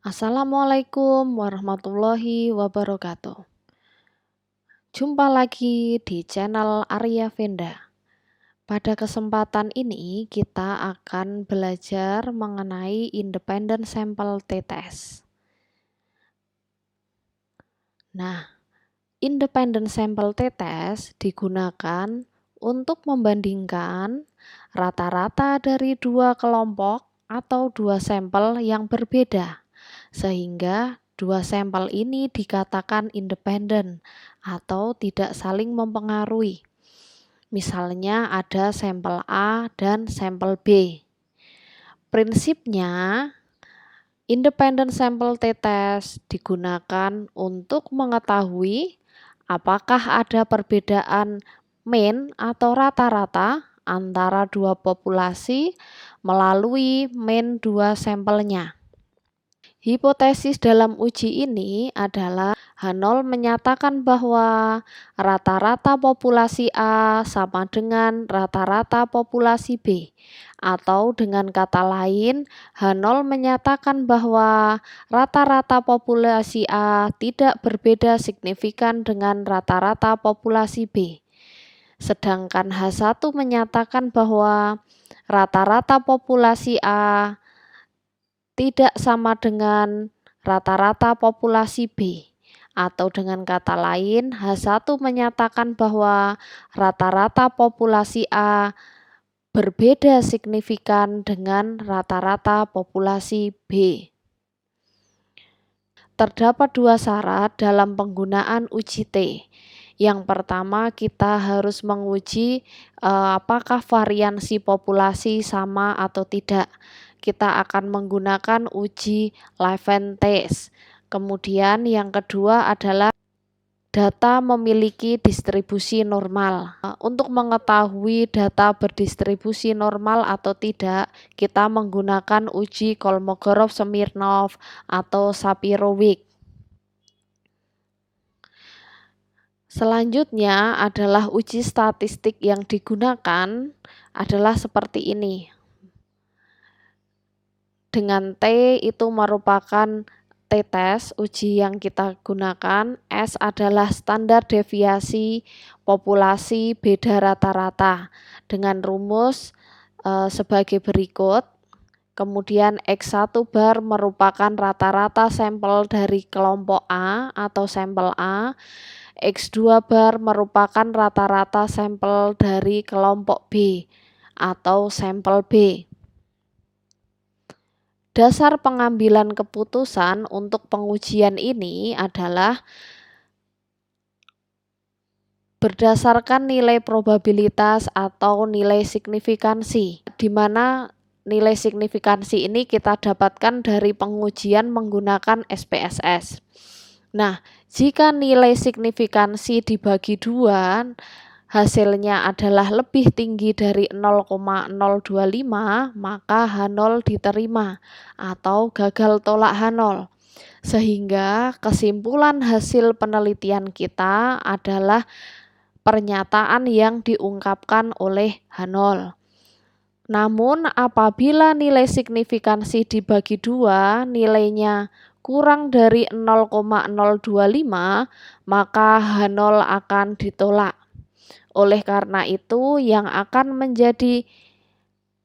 Assalamualaikum warahmatullahi wabarakatuh. Jumpa lagi di channel Arya Venda. Pada kesempatan ini kita akan belajar mengenai independent sample t-test. Nah, independent sample t-test digunakan untuk membandingkan rata-rata dari dua kelompok atau dua sampel yang berbeda, sehingga dua sampel ini dikatakan independen atau tidak saling mempengaruhi. Misalnya ada sampel A dan sampel B. Prinsipnya, independent sample t-test digunakan untuk mengetahui apakah ada perbedaan mean atau rata-rata antara dua populasi melalui mean dua sampelnya. Hipotesis dalam uji ini adalah H0 menyatakan bahwa rata-rata populasi A sama dengan rata-rata populasi B, atau dengan kata lain H0 menyatakan bahwa rata-rata populasi A tidak berbeda signifikan dengan rata-rata populasi B. Sedangkan H1 menyatakan bahwa rata-rata populasi A tidak sama dengan rata-rata populasi B, atau dengan kata lain H1 menyatakan bahwa rata-rata populasi A berbeda signifikan dengan rata-rata populasi B. Terdapat dua syarat dalam penggunaan uji T. Yang pertama, kita harus menguji apakah variansi populasi sama atau tidak. Kita akan menggunakan uji Levene test. Kemudian yang kedua adalah data memiliki distribusi normal. Untuk mengetahui data berdistribusi normal atau tidak, kita menggunakan uji Kolmogorov-Smirnov atau Shapiro-Wilk. Selanjutnya adalah uji statistik yang digunakan adalah seperti ini. Dengan T itu merupakan t-test uji yang kita gunakan, S adalah standar deviasi populasi beda rata-rata dengan rumus sebagai berikut. Kemudian X1 bar merupakan rata-rata sampel dari kelompok A atau sampel A. X2 bar merupakan rata-rata sampel dari kelompok B atau sampel B. Dasar pengambilan keputusan untuk pengujian ini adalah berdasarkan nilai probabilitas atau nilai signifikansi, di mana nilai signifikansi ini kita dapatkan dari pengujian menggunakan SPSS. Nah, jika nilai signifikansi dibagi dua, hasilnya adalah lebih tinggi dari 0,025, maka H0 diterima atau gagal tolak H0. Sehingga kesimpulan hasil penelitian kita adalah pernyataan yang diungkapkan oleh H0. Namun apabila nilai signifikansi dibagi dua, nilainya kurang dari 0,025, maka H0 akan ditolak. Oleh karena itu, yang akan menjadi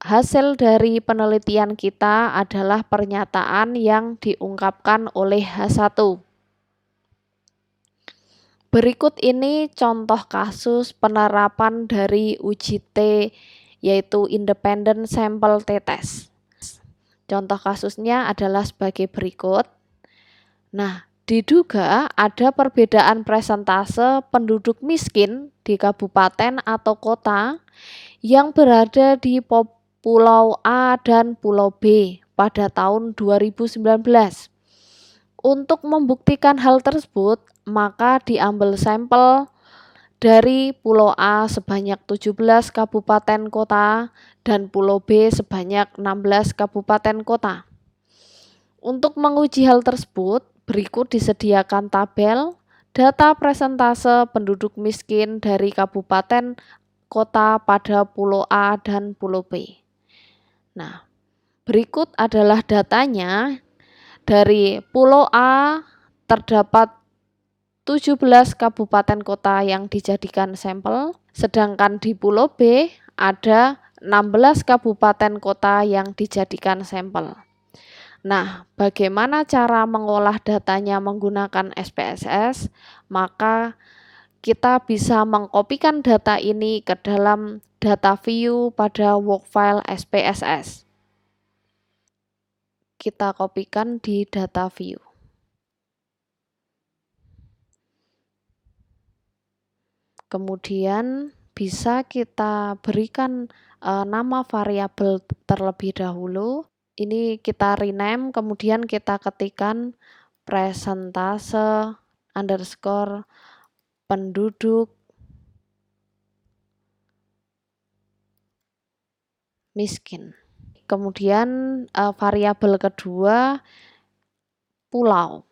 hasil dari penelitian kita adalah pernyataan yang diungkapkan oleh H1. Berikut ini contoh kasus penerapan dari uji T, yaitu independent sample t-test. Contoh kasusnya adalah sebagai berikut. Nah, diduga ada perbedaan presentase penduduk miskin di kabupaten atau kota yang berada di Pulau A dan Pulau B pada tahun 2019. Untuk membuktikan hal tersebut, maka diambil sampel dari Pulau A sebanyak 17 kabupaten kota dan Pulau B sebanyak 16 kabupaten kota. Untuk menguji hal tersebut, berikut disediakan tabel data presentase penduduk miskin dari kabupaten kota pada Pulau A dan Pulau B. Nah, berikut adalah datanya. Dari Pulau A terdapat 17 kabupaten kota yang dijadikan sampel, sedangkan di Pulau B ada 16 kabupaten kota yang dijadikan sampel. Nah, bagaimana cara mengolah datanya menggunakan SPSS? Maka kita bisa mengkopikan data ini ke dalam data view pada work file SPSS. Kita kopikan di data view. Kemudian bisa kita berikan nama variabel terlebih dahulu. Ini kita rename, kemudian kita ketikkan presentase underscore penduduk miskin. Kemudian variabel kedua pulau.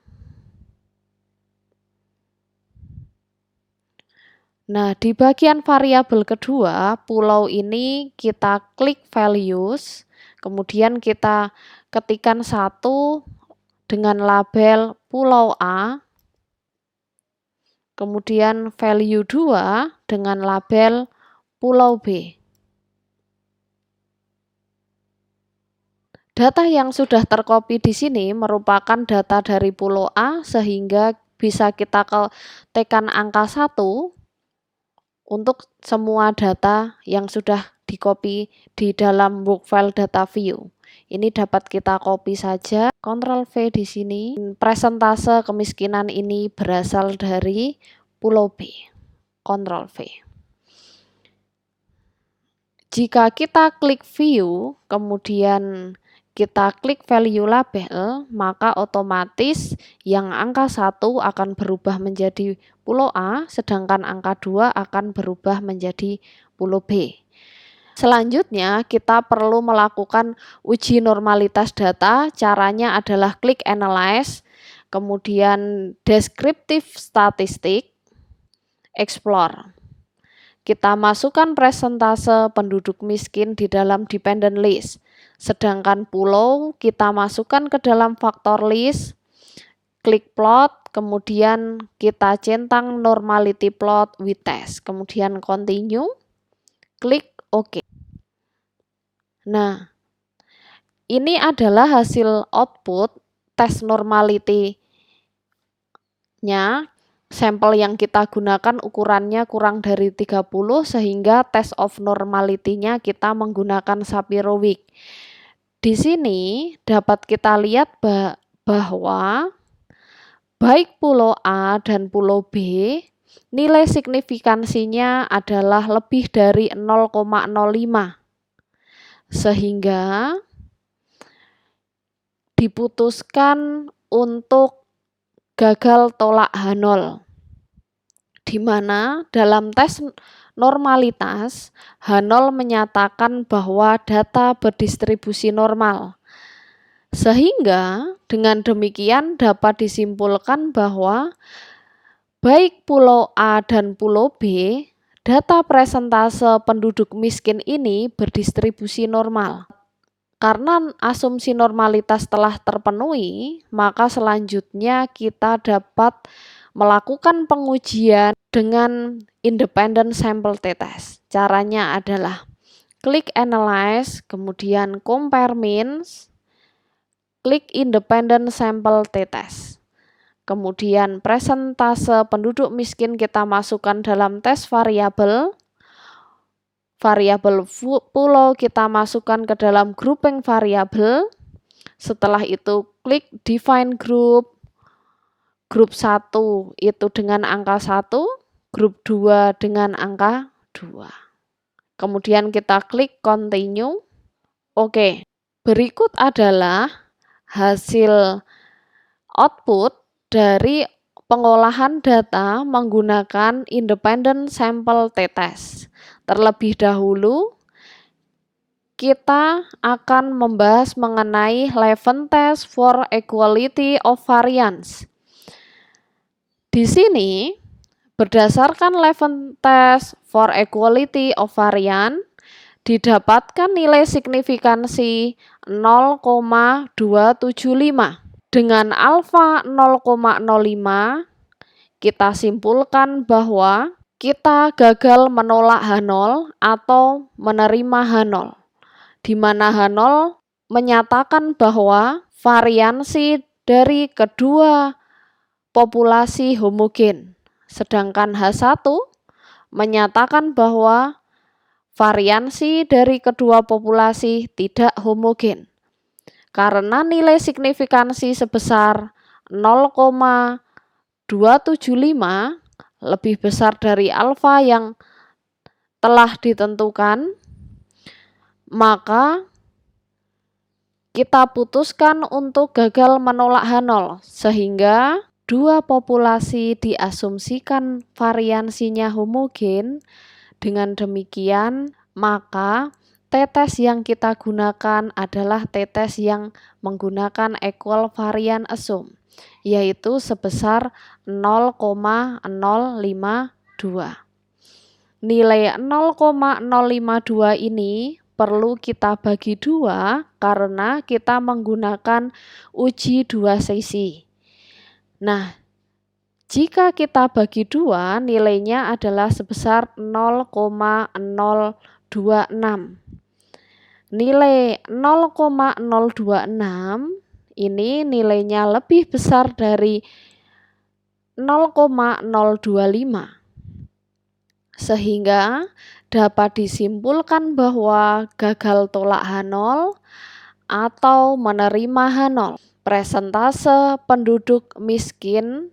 Nah, di bagian variabel kedua, pulau ini kita klik values, kemudian kita ketikkan 1 dengan label Pulau A, kemudian value 2 dengan label Pulau B. Data yang sudah tercopy di sini merupakan data dari Pulau A, sehingga bisa kita tekan angka 1 untuk semua data yang sudah di-copy di dalam work file data view. Ini dapat kita copy saja, Ctrl V di sini. Presentase kemiskinan ini berasal dari Pulau B. Ctrl V. Jika kita klik view, kemudian kita klik value label, maka otomatis yang angka 1 akan berubah menjadi Pulau A, sedangkan angka 2 akan berubah menjadi Pulau B. Selanjutnya, kita perlu melakukan uji normalitas data. Caranya adalah klik Analyze, kemudian Descriptive Statistic, Explore. Kita masukkan presentase penduduk miskin di dalam dependent list. Sedangkan pulau kita masukkan ke dalam faktor list, klik plot, kemudian kita centang normality plot with test, kemudian continue, klik OK. Nah, ini adalah hasil output tes normality-nya. Sampel yang kita gunakan ukurannya kurang dari 30, sehingga test of normality-nya kita menggunakan Shapiro-Wilk. Di sini dapat kita lihat bahwa baik Pulau A dan Pulau B, nilai signifikansinya adalah lebih dari 0,05. Sehingga diputuskan untuk gagal tolak H0, di mana dalam tes normalitas H0 menyatakan bahwa data berdistribusi normal. Sehingga dengan demikian dapat disimpulkan bahwa baik Pulau A dan Pulau B, data presentase penduduk miskin ini berdistribusi normal. Karena asumsi normalitas telah terpenuhi, maka selanjutnya kita dapat melakukan pengujian dengan independent sample t-test. Caranya adalah klik Analyze, kemudian Compare Means, klik Independent Sample t-test. Kemudian presentase penduduk miskin kita masukkan dalam tes variabel. Variabel pulau kita masukkan ke dalam grouping variabel. Setelah itu klik define group. Grup 1 itu dengan angka 1, grup 2 dengan angka 2. Kemudian kita klik continue. Oke, berikut adalah hasil output dari pengolahan data menggunakan independent sample t-test. Terlebih dahulu, kita akan membahas mengenai Levene test for equality of variance. Di sini, berdasarkan Levene test for equality of variance, didapatkan nilai signifikansi 0,275. Dengan alfa 0,05, kita simpulkan bahwa kita gagal menolak H0 atau menerima H0, di mana H0 menyatakan bahwa variansi dari kedua populasi homogen, sedangkan H1 menyatakan bahwa variansi dari kedua populasi tidak homogen. Karena nilai signifikansi sebesar 0,275 lebih besar dari alfa yang telah ditentukan, maka kita putuskan untuk gagal menolak H0, sehingga dua populasi diasumsikan variansinya homogen. Dengan demikian, maka tetes yang kita gunakan adalah tetes yang menggunakan equal varian assume, yaitu sebesar 0,052. Nilai 0,052 ini perlu kita bagi dua karena kita menggunakan uji dua sisi. Nah, jika kita bagi dua, nilainya adalah sebesar 0,026. Nilai 0,026 ini nilainya lebih besar dari 0,025. Sehingga dapat disimpulkan bahwa gagal tolak H0 atau menerima H0. Presentase penduduk miskin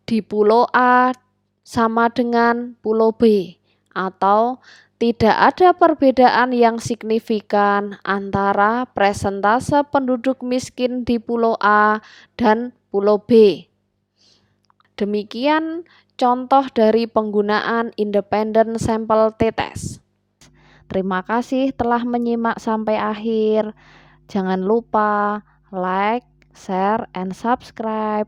di Pulau A sama dengan Pulau B, atau tidak ada perbedaan yang signifikan antara presentase penduduk miskin di Pulau A dan Pulau B. Demikian contoh dari penggunaan independent sample t-test. Terima kasih telah menyimak sampai akhir. Jangan lupa like, share, and subscribe.